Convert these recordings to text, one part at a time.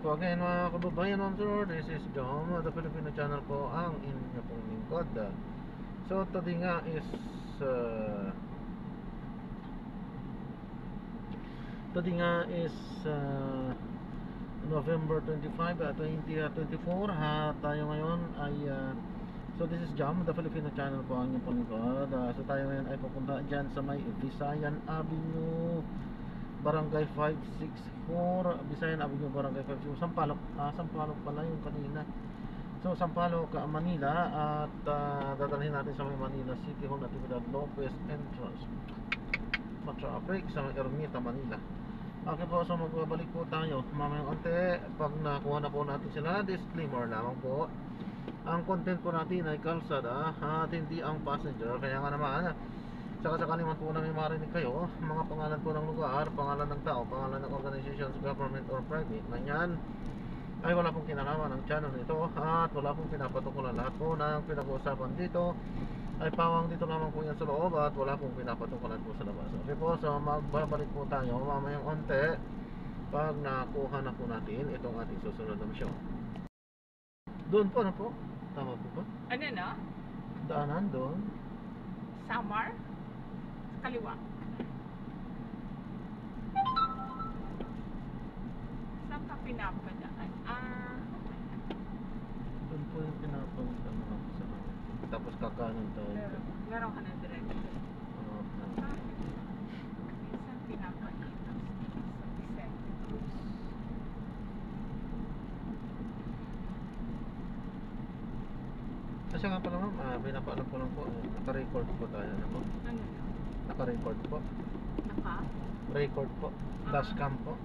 po again mga kababayan on tour. This is Jom, the Filipino channel po ang inyo pong lingkod. So today nga is November 25, 2024. Tayo ngayon ay so this is Jom, the Filipino channel po ang inyo pong lingkod. So tayo ngayon ay pupunta dyan sa may Visayan Avenue, Barangay 564, Visayan Avenue, Barangay 564, Sampaloc. Sampaloc pala yung kanina. So Sampaloc, Manila. At dadalhin natin sa may Manila City Hall, Natividad Lopez entrance, traffic sa may Ermita, Manila. Okay po, so magbabalik po tayo mamayang onte. Pag nakuha na po natin sila, disclaimer lamang po, ang content po natin ay kalsada at hindi ang passenger. Kaya nga naman, saka sakali man po namin marinig kayo, mga pangalan po ng lugar, pangalan ng tao, pangalan ng organizations, government or private, ganyan, ay wala pong kinalaman ng channel nito at wala pong pinapatukulan. Lahat po ng pinag-uusapan dito ay pawang dito lamang po yan sa loob at wala pong pinapatukulan po sa labas. Okay po, so magbabalik po tayo mamayang onte pag nakuha na po natin itong ating susunod na misyon. Doon po na po, tama po ba? Ano na? Daanan doon? Samar? Kaliwa. Saan ka pinapadaan? Doon po yung pinapunta mga sa tapos kakanan tayo. Meron ka na direct. Saan pinapadaan? Sa Kasi nga pala ma'am, pinapaalam ko lang po, naka-record po tayo. Ano po? Ano na? Naka-record po. Record po. Dashcam po.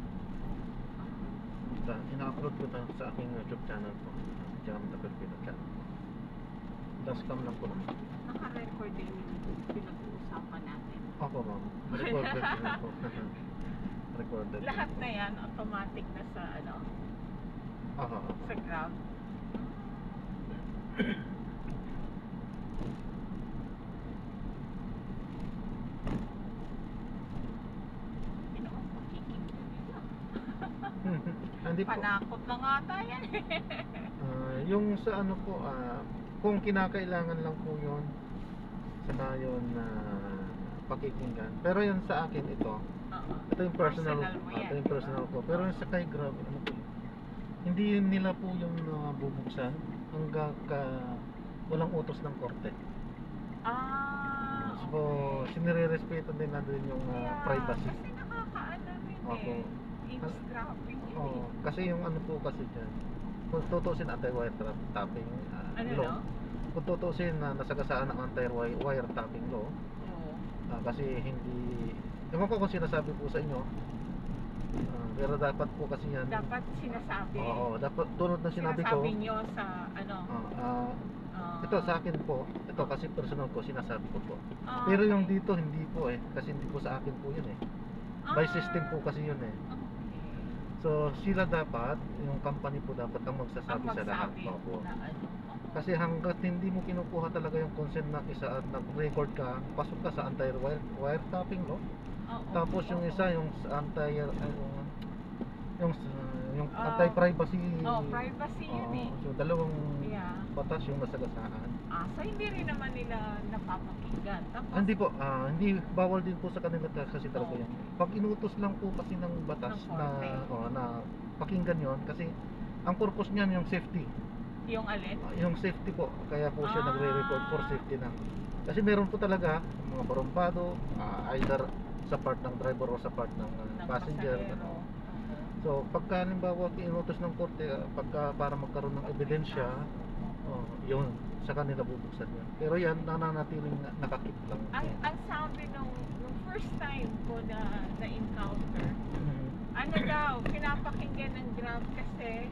Ina-upload ko tayo sa aking YouTube channel po. Jam the Filipino channel. Dashcam lang po naman. Naka-record din yung pinag-uusapan natin. Opo ma'am. Recorded din po. Recorded. Lahat na yan, automatic na sa ano? Sa Grab. Hindi po. Panakot na nga tayo yan. Yung sa ano po, kung kinakailangan lang po yun, saka yun pakikinggan. Pero yun sa akin ito, ito yung personal mo yan. Ito yung personal ko. Pero yung sa kay Grab, ano po, hindi yun nila po yung bubuksan hanggang walang utos ng korte. So, sinire-respeto din natin yung privacy. Kasi nakakaano rin eavesdropping yun kasi yung ano po kasi dyan, kung tutusin anti-wiretapping law, kung tutusin na nasagasaan ng anti-wiretapping law, kasi hindi, ewan ko kung sinasabi po sa inyo, pero dapat po kasi yan, dapat sinasabi. dapat tulad na sinabi ko, sinasabi nyo sa ano, ito sa akin po, ito kasi personal ko, sinasabi ko po. Pero yung dito hindi po kasi hindi po sa akin po yun by system po kasi yun So sila dapat, yung company po dapat ang magsasabi sa lahat po. Kasi hanggat hindi mo kinukuha talaga yung consent ng isa at nag-record ka, pasok ka sa anti-wiretapping law. Tapos yung isa yung yung anti-privacy. Privacy yun So dalawang batas yung nasagasaan. So hindi rin naman nila napapakinggan. Tapos Hindi po, hindi bawal din po sa kanila kasi talaga yan. Pag inutos lang po kasi ng batas na pakinggan yon, kasi ang purpose niyan yung safety. Yung alin? Yung safety po, kaya po siya nagre-record for safety na. Kasi meron po talaga mga barumpado, either sa part ng driver o sa part ng passenger. So pagka halimbawa inutos ng korte, pagka para magkaroon ng ebidensya, yun sa kanila bubuksan yan. Pero yan nananatiling nakakip lang. Ang sabi nung first time ko na-encounter, ano daw, pinapakinggan ng Grab kasi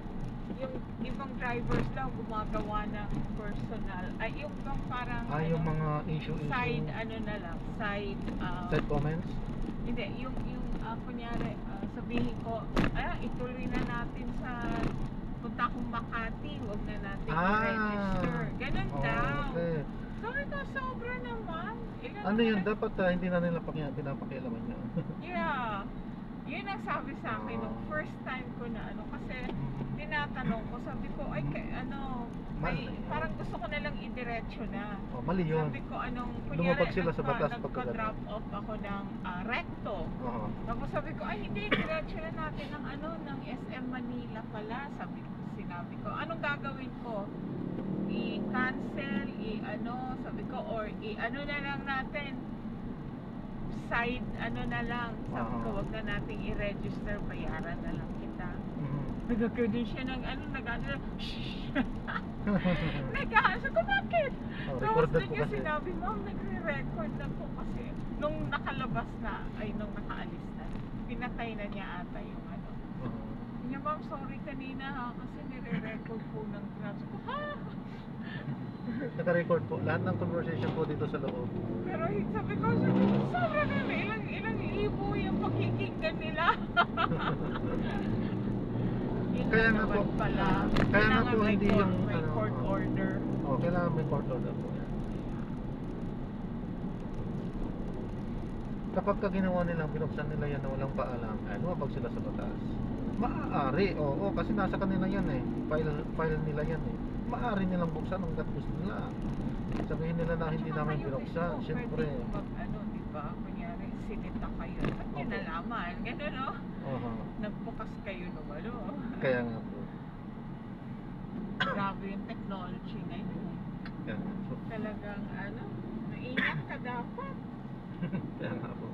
yung ibang drivers lang gumagawa ng personal, yung parang yung mga issue side ano na lang, side comments. Hindi, yung kunyari sabihin ko, ituloy na natin sa punta akong Makati, huwag na natin i-register. Ganun daw. Sabi ko, sobra naman. Ano yun, dapat hindi na nila pinapakialaman niya. Yeah. Yun ang sabi sa akin nung first time ko na kasi tinanong ko, sabi ko, ay, ano, Mali. parang gusto ko nalang idiretso na. Oh, mali yun. Sabi ko, anong, Lumabag sila sa batas pagka nagpa-drop off ako ng recto. Oo. Tapos sabi ko, ay hindi, diretso na natin ng ano, ng SM Manila pala. Sinabi ko, anong gagawin ko? I-cancel, i-ano, sabi ko, or i-ano na lang natin, side, ano na lang. Sabi ko, wag na nating i-register, bayaran na lang kita. Nagkakaroon siya ng ano, nag-ano, shhh! Nag-ano ko, bakit? Oh, Tapos recorded din po niya kasi. sinabi, ma'am, nagre-record na po kasi. Nung nakalabas na, ay nung nakaalis na, pinatay na niya ata yung ano. Oo. Niya, ma'am, sorry kanina ha, kasi nire-record po ng grabs ko. Ha? Naka-record po. Lahat ng conversation po dito sa loob. Pero sabi ko, sobra na, ilang libo yung pakikinggan nila. Yun Kaya na nga naman po, pala. kaya nga Kailangan po may hindi court, yung, may ano, court order. Oh, kailangan may court order po yan. Kapag ka ginawa nilang binuksan nila yan na walang paalam, lumabag sila sa batas. Maaari, oo, kasi nasa kanila yan eh. File nila yan eh. Maaari nilang buksan hanggat gusto nila. Sabihin nila na hindi Tsaka namin kayo binuksan, mismo, syempre. pwede mag, ano, diba? Kunyari, sinita kayo. Ba't nyo Opo. nalaman? Gano'n, no? Oo. Nagbukas kayo ng ano. Kaya nga po. Grabe yung technology ngayon. Kaya nga po. Talagang, ano, maingat ka dapat. Kaya nga po.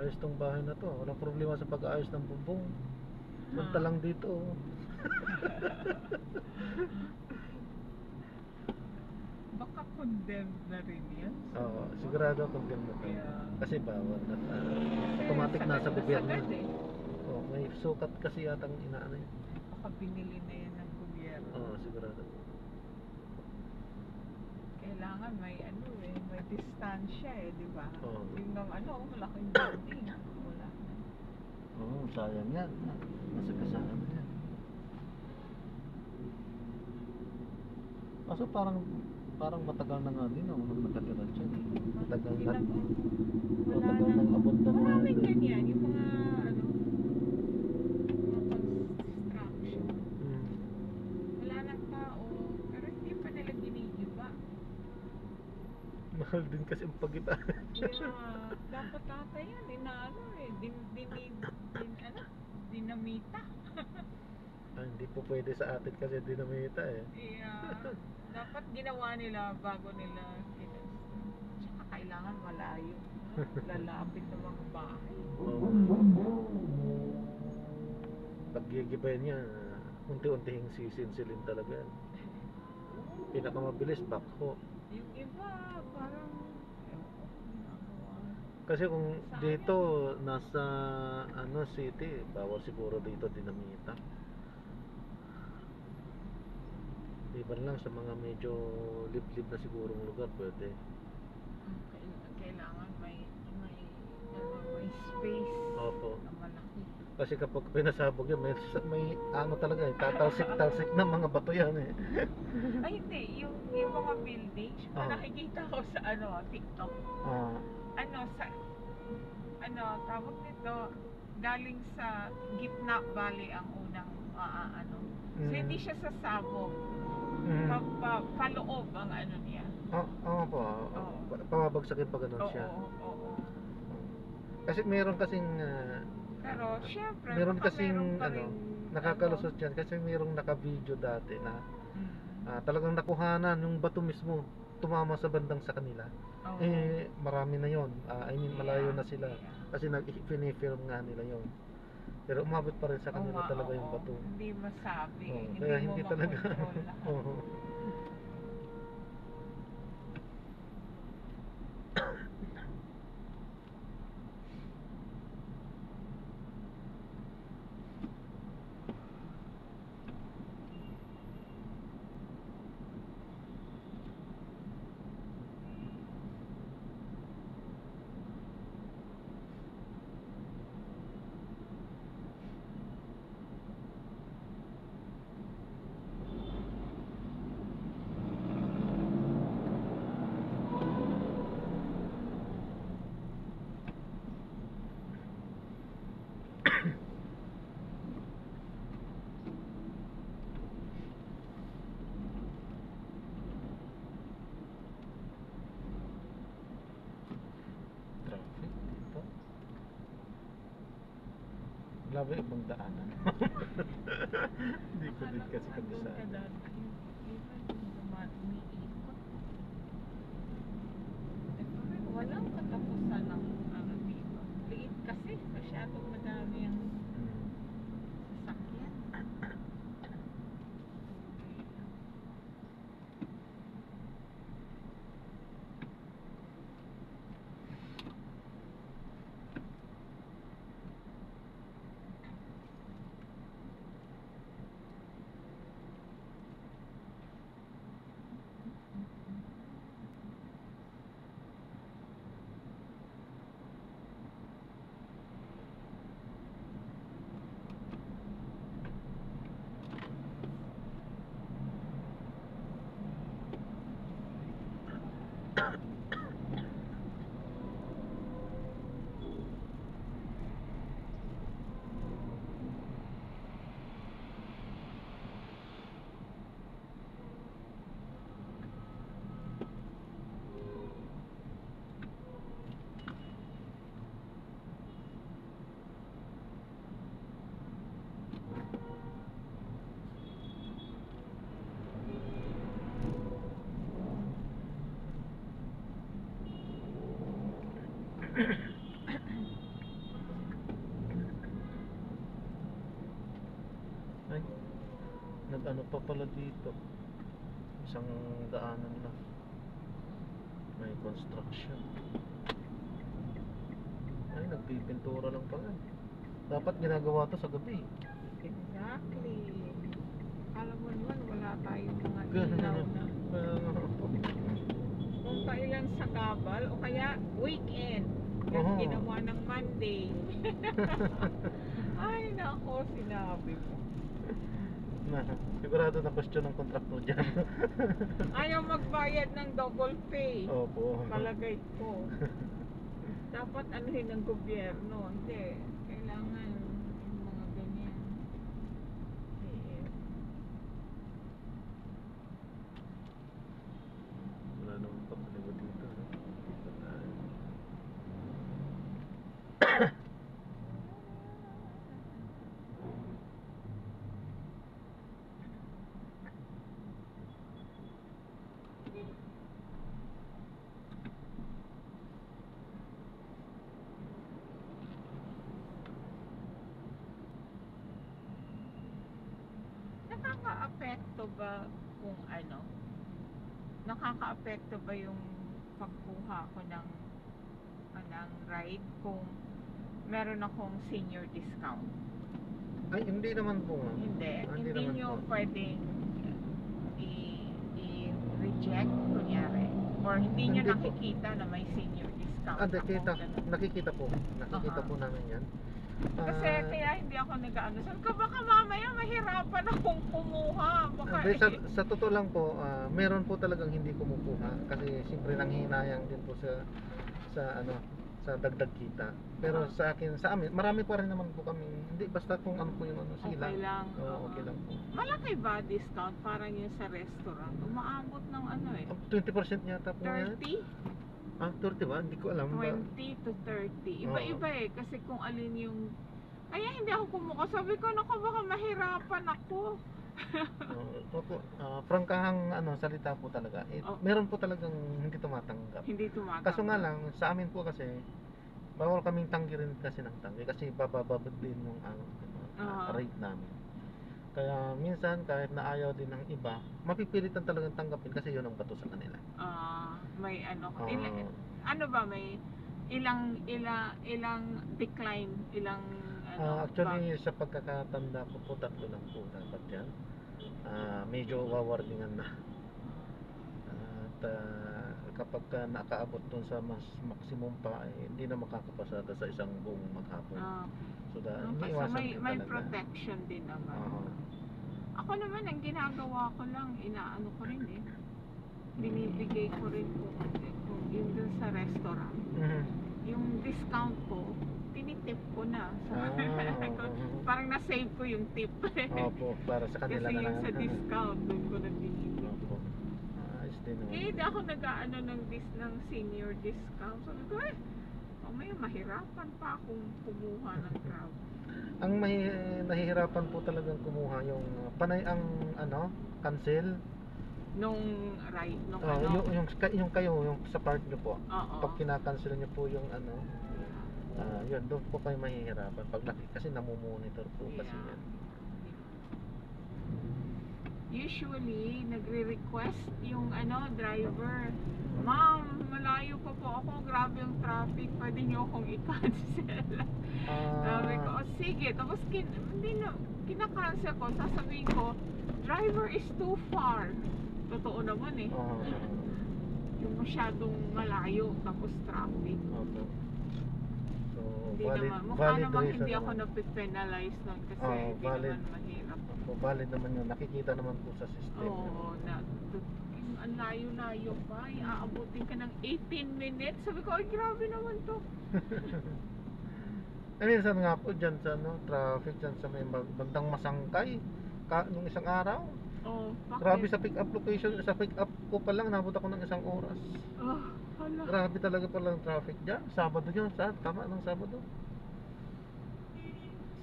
ayos tong bahay na to. Walang problema sa pag-aayos ng bubong. Punta lang dito. Baka condemned na rin yan. Oo, sigurado condemned na to. Yeah. Kasi bawal na Kasi automatic sagad nasa na gobyerno. sagad eh. Oh, may sukat kasi yatang inaano yun. Baka binili na yan ng gobyerno. Oo, sigurado. Kailangan may ano eh, may distansya eh, di ba? Oo. Yung malaking building. Wala. Oo, sayang yan. Nasa kasaan na yan. Kaso parang matagal na nga din nung nakatira dyan eh. Matagal na. Wala Matagal nang, nang abot na maraming ganyan, yung mga construction. Hmm. Wala nang tao, pero hindi pa nila ginigiba. Mahal din kasi ang pag-iba. Kaya dapat ata yan, dinamita. Hindi po pwede sa atin kasi dinamita eh. Kaya dapat ginawa nila bago nila kinonstruct. Tsaka kailangan malayo. Lalapit ng mga bahay. Oo. Pag gigibayan niya, unti-untihing sisinsilin talaga yan. Pinakamabilis, backhoe. Yung iba, parang ginagawa. Kasi kung dito, nasa city, bawal siguro dito dinamita. Iban lang sa mga medyo liblib na sigurong lugar, pwede. Kailangan may space Opo. na malaki. Kasi kapag pinasabog yan, may ano talaga eh, tatalsik-talsik na mga bato yan eh. Ay hindi, yung mga buildings, Ah. nakikita ko sa TikTok. Ah, Tawag nito, galing sa Gitna Valley ang unang So hindi siya sasabog. Paloob ang ano niya. oo po. Oo. Pamabagsakin pa ganun siya. Oo. Kasi meron kasing Pero syempre, meron baka kasing meron pa rin, nakakalusot yan kasi merong naka-video dati na talagang nakuhanan yung bato mismo tumama sa bandang sa kanila. Oo. Eh marami na yon. Malayo na sila Yeah. kasi nag-film nga nila yon. Pero umabot pa rin sa kanila talaga yung bato. Hindi masabi. Oo, Hindi kaya mo hindi talaga. makontrol lahat. Oo. Traffic dito. Wala ba ibang daanan? Hindi ko din kasi kabisado. Walang katapusan ng dito. Liit kasi, masyadong madami ang sasakyan. pa pala dito. Isang daanan lang. May construction. Ay, nagpipintura lang pala. Dapat ginagawa to sa gabi. Exactly. Alam mo naman, wala tayong mga ilaw na. Kung kailan sa Gabal o kaya weekend. Yan Oo. ginawa ng Monday. Ay, nako, sinabi mo. Sigurado na question ng kontraktor dyan. Ayaw magbayad ng double pay. Opo. Palagay ko. Dapat anuhin ng gobyerno. Hindi. Kailangan yung mga ganyan. Eh, Wala naman pagkaliwa dito. No? Dito tayo. nakaka-apekto ba kung ano? Nakaka-apekto ba yung pagkuha ko ng ride kung meron akong senior discount? Ay, hindi naman po. Hindi. Hindi Hindi naman nyo po. pwedeng i-reject, kunyari. Or hindi nyo Hindi po. nakikita na may senior discount. Ah, nakikita, Ako, ganun. nakikita po. Nakikita Aha. po namin yan. Kasi kaya hindi ako nag-ano. Sabi ko, baka mamaya mahirapan akong kumuha. Baka Hindi, sa totoo lang po, meron po talagang hindi kumukuha kasi siyempre nanghihinayang din po sa dagdag kita. Pero sa akin, sa amin, marami pa rin naman po kami. Hindi basta kung ano po yung sila. okay lang. Oo, okay lang po. Malaki ba discount parang yung sa restaurant? Umaabot ng 20% yata po yan. 30? 30 ba? Hindi ko alam ba. 20 to 30. Iba-iba kasi kung alin yung... Kaya hindi ako kumuha. Sabi ko, naku, baka mahirapan ako. Opo, prangkahang salita po talaga. Meron po talagang hindi tumatanggap. Hindi tumatanggap. Kaso nga lang, sa amin po kasi, bawal kaming tanggirin kasi ng tanggi kasi babababad din yung rate namin. Kaya minsan kahit na ayaw din ng iba, mapipilitan talagang tanggapin kasi yun ang bato sa kanila. May ano ba, may ilang decline, actually sa pagkakatanda ko po, 3 lang po dapat yan. Medyo wawarningan na. At kapag nakaabot dun sa mas maximum pa, hindi na makakapasada sa isang buong maghapon. So may protection din naman. Ako naman, ang ginagawa ko lang, inaano ko rin binibigay ko rin kung yun dun sa restaurant. Yung discount ko, tinitip ko na. So, parang na-save ko yung tip. Opo, para sa kanila kasi na yung sa discount, doon ko na binibigay. Opo. Ayos din naman. Hindi ako nag-aano ng senior discount. Sabi ko, mamaya mahirapan pa akong kumuha ng Grab. Ang nahihirapan po talagang kumuha yung panay ang cancel Nung ride, yung kayo yung sa part nyo po. Oo. Pag kinakancel nyo po yung yun doon po kayo mahihirapan kasi namomonitor po kasi yan. Usually nagre-request yung driver, ma'am, malayo pa po ako, grabe yung traffic, pwede nyo akong i-cancel. Sabi ko, sige, tapos kinakancel ko, sasabihin ko, driver is too far. Totoo naman yung masyadong malayo tapos traffic. Opo. So Hindi valid, naman, mukha valid naman reason hindi ako naman. napipenalize nun kasi hindi valid. naman mahirap. Opo, valid naman yun, nakikita naman po sa system. Oo, ang layo-layo pa, aabutin ka ng 18 minutes. Sabi ko, ay grabe naman to. Minsan nga po dyan sa traffic dyan sa may bandang Masangkay nung isang araw. Bakit? Grabe sa pick up location, sa pick up ko pa lang nabot ako ng 1 oras. Hala. Grabe talaga pala ang traffic dyan. Sabado yun, tama ng Sabado.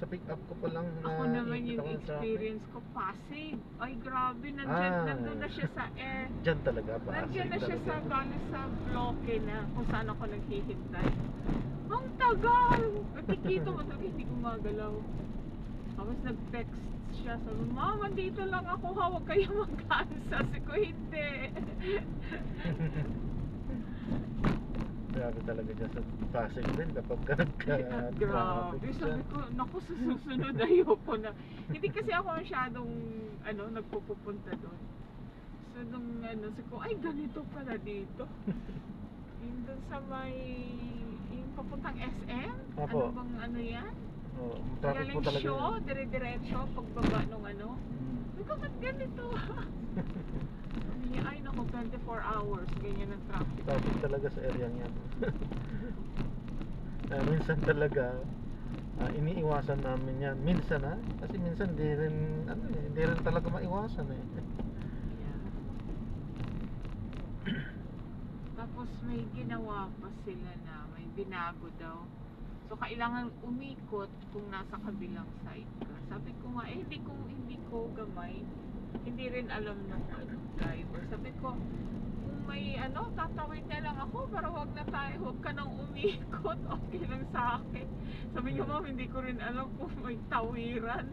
Sa pick up ko pa lang Ako naman yung traffic. experience ko, Pasig. Ay grabe, nandun na siya sa air. Dyan talaga ba? Nandiyan na siya sa galing sa bloke na kung saan ako naghihintay. Ang tagal! Nakikita mo talaga, hindi gumagalaw. Tapos nag-text siya, sabi, Mama, dito lang ako ha, huwag kayo mag-ansa. Sabi ko, hindi. Grabe talaga dyan sa Pasig din kapag ka Grabe. nagka-traffic Sabi dyan. ko, naku, sa susunod ayoko na. Hindi kasi ako masyadong, nagpupunta doon. So, nung, sabi ko, ay, ganito pala dito. Yung doon sa may, yung papuntang SM? Apo. Ano bang yan? Oh, traffic po Galing talaga show, yan. dire-diretso, pagbaba nung Sabi ko, ba't ganito? Sabi niya, ay, naku, 24 hours, ganyan ang traffic. Traffic talaga sa area yan. Minsan talaga iniiwasan namin yan. Minsan kasi minsan hindi rin talaga maiwasan eh. Yeah. Tapos may ginawa pa sila na may binago daw. So kailangan umikot kung nasa kabilang side ka. Sabi ko nga, hindi ko gamay. Hindi rin alam ng driver. Sabi ko, kung may tatawid na lang ako para wag ka nang umikot. Okay lang sa akin. Sabi niyo, Ma'am, hindi ko rin alam kung may tawiran.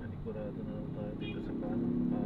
Sigurado na lang tayo dito sa kanan pa.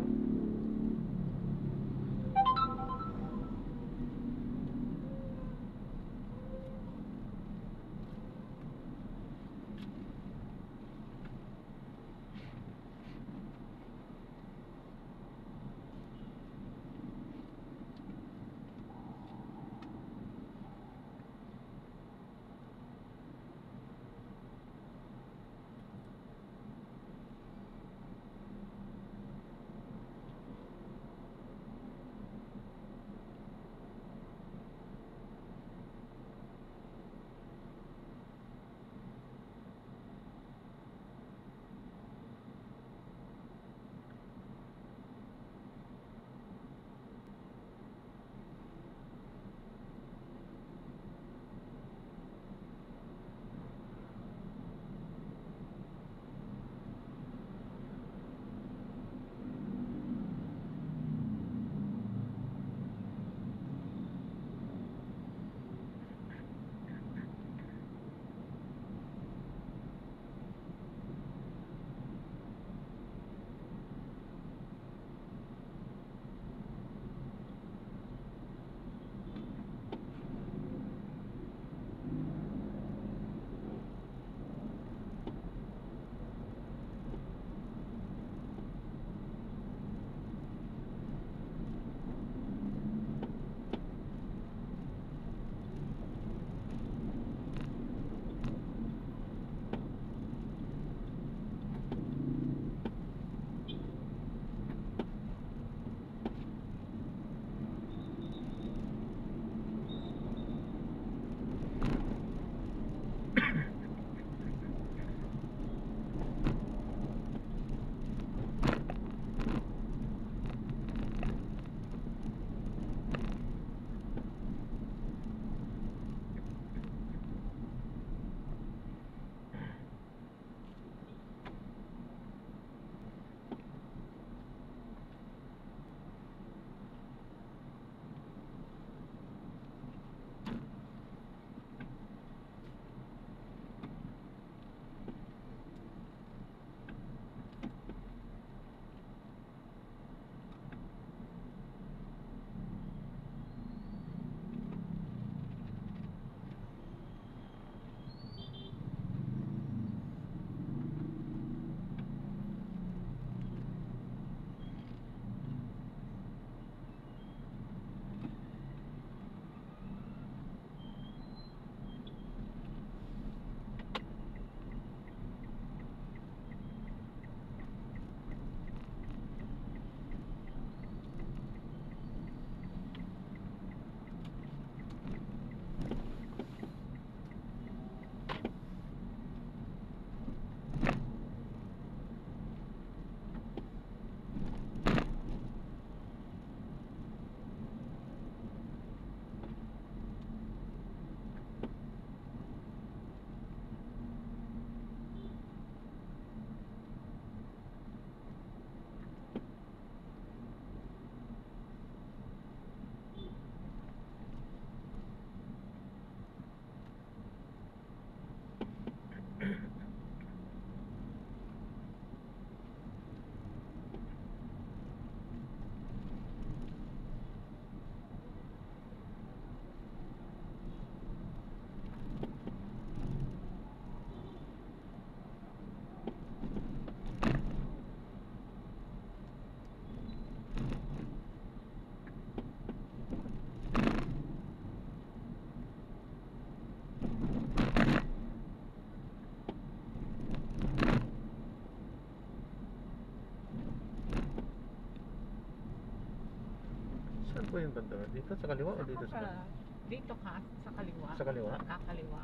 Saan po yung banda? Dito sa kaliwa o dito sa Saka kanan? dito ka, sa kaliwa. Sa kaliwa? Kakaliwa.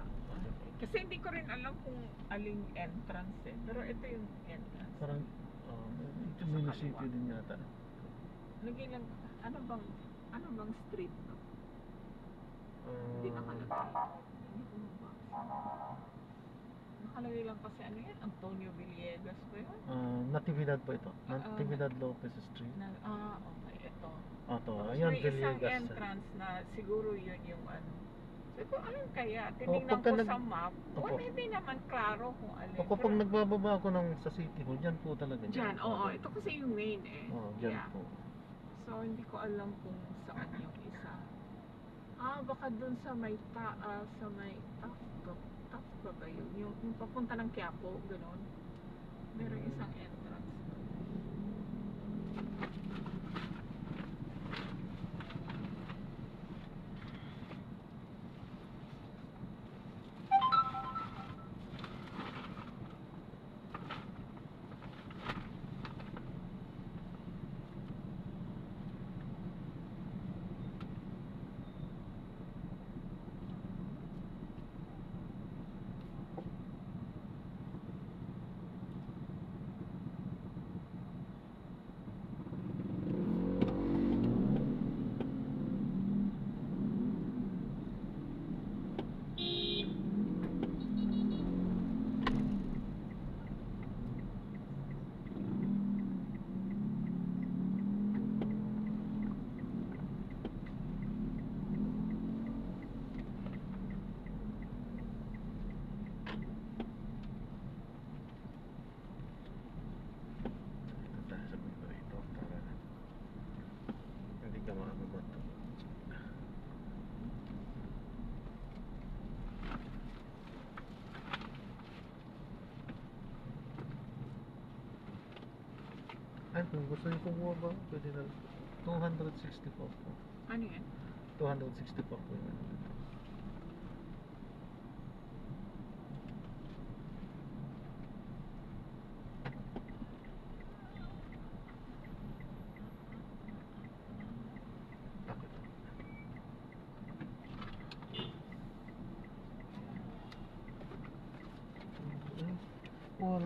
Kasi hindi ko rin alam kung aling entrance eh. Pero ito yung entrance. Parang ito Sa munisipyo kaliwa. din yata. Lagyan lang, ano bang street to? Hindi nakalagay. Hindi ko mabasa. Nakalagay lang kasi ano yan, Antonio Villegas ba yun? Natividad po ito. Natividad Lopez Street. Okay, ito. Ito, Tapos ayan, may isang Villegas. entrance na siguro yun yung ano. Sabi ko, alin kaya? Oh, Tinignan pagka ko nag- sa map. Opo. Hindi naman klaro kung alin. O kapag Pero nagbababa ako sa city hall, dyan po talaga. dyan, oo. Ito kasi yung main eh. Oo, dyan Yeah. po. So, hindi ko alam kung saan yung isa. Baka dun sa may sa may Taft ba yun? Yung papunta ng Quiapo, gano'n. Meron isang entrance. Dito tayo sa banda rito para hindi ka makakabato. Ay, kung gusto niyo kumuha ba, pwede na 264 po. Ano yan? 264 po yun. Bakit? Well,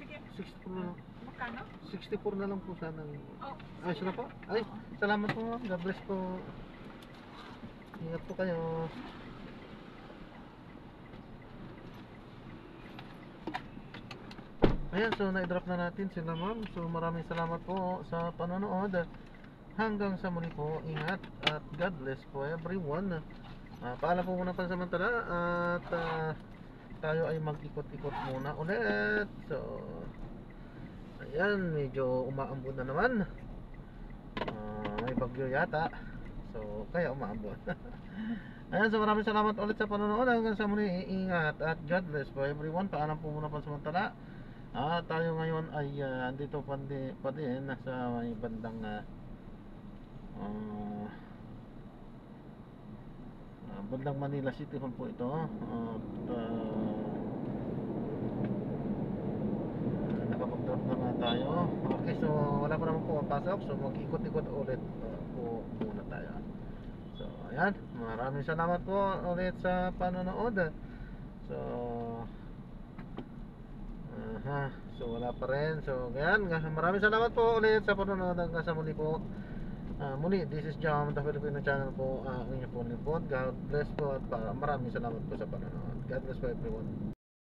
Sige. 64 na lang. Magkano? 64 na lang po sana. Oh, Ayos na po? Ay, salamat po. God bless po. Ingat po kayo. Ayan, so na-drop na natin sila ma'am. So maraming salamat po sa panonood. Hanggang sa muli po, ingat at God bless po everyone. Paalam po muna pansamantala at tayo ay mag-ikot-ikot muna ulit. So, ayan, medyo umaambon na naman. May bagyo yata. So, kaya umaambon. Ayan, so maraming salamat ulit sa panonood. Hanggang sa muli, ingat at God bless po everyone. Paalam po muna pansamantala. Tayo ngayon ay andito pa din sa may bandang bandang Manila City Hall po ito. Nakapag-drop na nga tayo. Okay, so wala pa naman po mapasok. So mag-ikot-ikot ulit po muna tayo. So ayan, maraming salamat po ulit sa panonood. So so wala pa rin. So ayan, maraming salamat po ulit sa panonood. Hanggang sa muli po. Muli, this is Jam, the Filipino channel po. Ang inyong po lingkod. God bless po at maraming salamat po sa panonood. God bless po everyone.